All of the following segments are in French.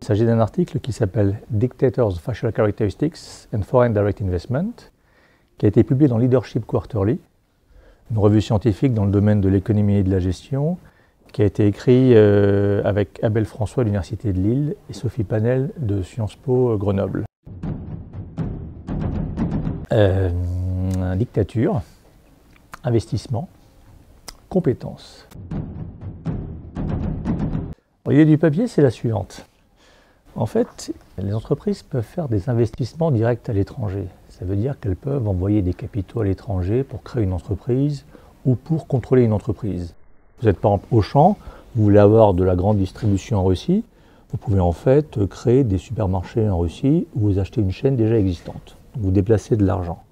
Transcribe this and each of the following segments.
s'agit d'un article qui s'appelle Dictators, Facial Characteristics and Foreign Direct Investment, qui a été publié dans Leadership Quarterly, une revue scientifique dans le domaine de l'économie et de la gestion, qui a été écrit avec Abel François de l'Université de Lille et Sophie Panel de Sciences Po Grenoble. Dictature, investissement, compétences. L'idée du papier, c'est la suivante. En fait, les entreprises peuvent faire des investissements directs à l'étranger. Ça veut dire qu'elles peuvent envoyer des capitaux à l'étranger pour créer une entreprise ou pour contrôler une entreprise. Vous êtes par exemple Auchan, vous voulez avoir de la grande distribution en Russie, vous pouvez en fait créer des supermarchés en Russie ou vous achetez une chaîne déjà existante. Vous déplacez de l'argent.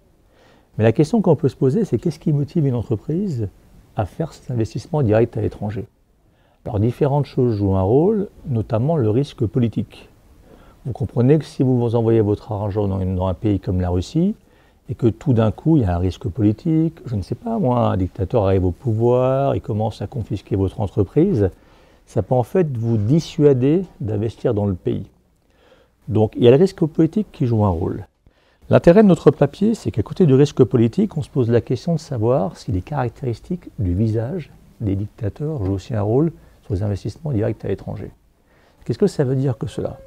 Mais la question qu'on peut se poser, c'est qu'est-ce qui motive une entreprise à faire cet investissement direct à l'étranger? Alors différentes choses jouent un rôle, notamment le risque politique. Vous comprenez que si vous envoyez votre argent dans un pays comme la Russie, et que tout d'un coup il y a un risque politique, je ne sais pas moi, un dictateur arrive au pouvoir, il commence à confisquer votre entreprise, ça peut en fait vous dissuader d'investir dans le pays. Donc il y a le risque politique qui joue un rôle. L'intérêt de notre papier, c'est qu'à côté du risque politique, on se pose la question de savoir si les caractéristiques du visage des dictateurs jouent aussi un rôle sur les investissements directs à l'étranger. Qu'est-ce que ça veut dire que cela?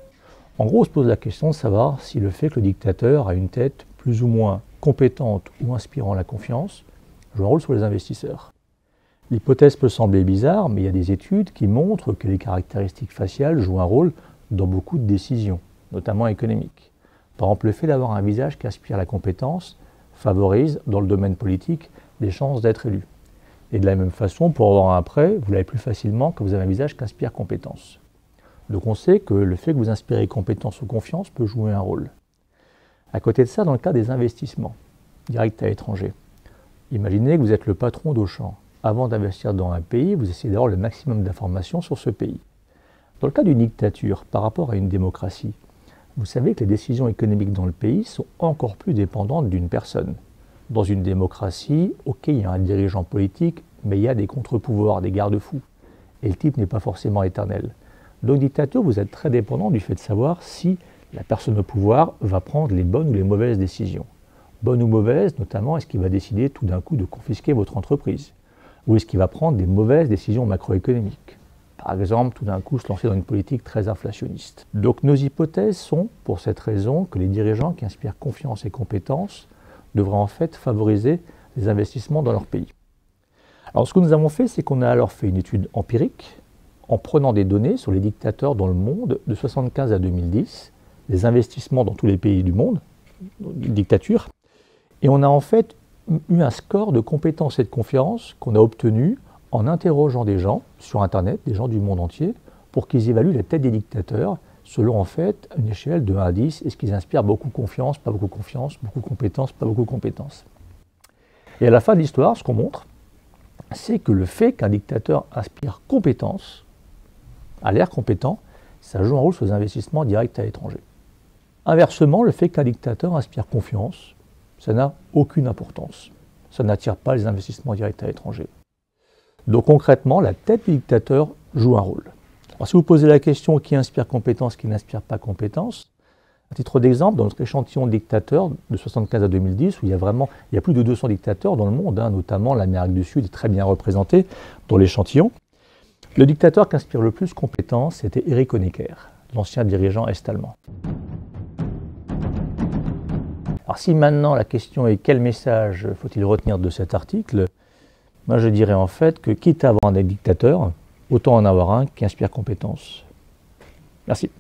En gros, on se pose la question de savoir si le fait que le dictateur a une tête plus ou moins compétente ou inspirant la confiance joue un rôle sur les investisseurs. L'hypothèse peut sembler bizarre, mais il y a des études qui montrent que les caractéristiques faciales jouent un rôle dans beaucoup de décisions, notamment économiques. Par exemple, le fait d'avoir un visage qui inspire la compétence favorise, dans le domaine politique, des chances d'être élu. Et de la même façon, pour avoir un prêt, vous l'avez plus facilement que vous avez un visage qui inspire compétence. Donc on sait que le fait que vous inspirez compétence ou confiance peut jouer un rôle. À côté de ça, dans le cas des investissements directs à l'étranger, imaginez que vous êtes le patron d'Auchan. Avant d'investir dans un pays, vous essayez d'avoir le maximum d'informations sur ce pays. Dans le cas d'une dictature, par rapport à une démocratie, vous savez que les décisions économiques dans le pays sont encore plus dépendantes d'une personne. Dans une démocratie, ok, il y a un dirigeant politique, mais il y a des contre-pouvoirs, des garde-fous. Et le type n'est pas forcément éternel. Donc, dictature, vous êtes très dépendant du fait de savoir si la personne au pouvoir va prendre les bonnes ou les mauvaises décisions. Bonnes ou mauvaises, notamment, est-ce qu'il va décider tout d'un coup de confisquer votre entreprise? Ou est-ce qu'il va prendre des mauvaises décisions macroéconomiques? Par exemple, tout d'un coup, se lancer dans une politique très inflationniste. Donc, nos hypothèses sont, pour cette raison, que les dirigeants qui inspirent confiance et compétence devraient en fait favoriser les investissements dans leur pays. Alors, ce que nous avons fait, c'est qu'on a alors fait une étude empirique, en prenant des données sur les dictateurs dans le monde de 1975 à 2010, les investissements dans tous les pays du monde, dictature, et on a en fait eu un score de compétence et de confiance qu'on a obtenu en interrogeant des gens sur Internet, des gens du monde entier, pour qu'ils évaluent la tête des dictateurs selon en fait une échelle de 1 à 10. Est-ce qu'ils inspirent beaucoup confiance, pas beaucoup confiance, beaucoup compétence, pas beaucoup compétence. Et à la fin de l'histoire, ce qu'on montre, c'est que le fait qu'un dictateur inspire compétence, a l'air compétent, ça joue un rôle sur les investissements directs à l'étranger. Inversement, le fait qu'un dictateur inspire confiance, ça n'a aucune importance. Ça n'attire pas les investissements directs à l'étranger. Donc concrètement, la tête du dictateur joue un rôle. Alors, si vous posez la question qui inspire compétence, qui n'inspire pas compétence, à titre d'exemple, dans notre échantillon de dictateurs de 1975 à 2010, où il y a plus de 200 dictateurs dans le monde, notamment l'Amérique du Sud est très bien représentée dans l'échantillon. Le dictateur qui inspire le plus compétence, c'était Erich Honecker, l'ancien dirigeant est-allemand. Alors si maintenant la question est quel message faut-il retenir de cet article, moi je dirais en fait que quitte à avoir un dictateur, autant en avoir un qui inspire compétence. Merci.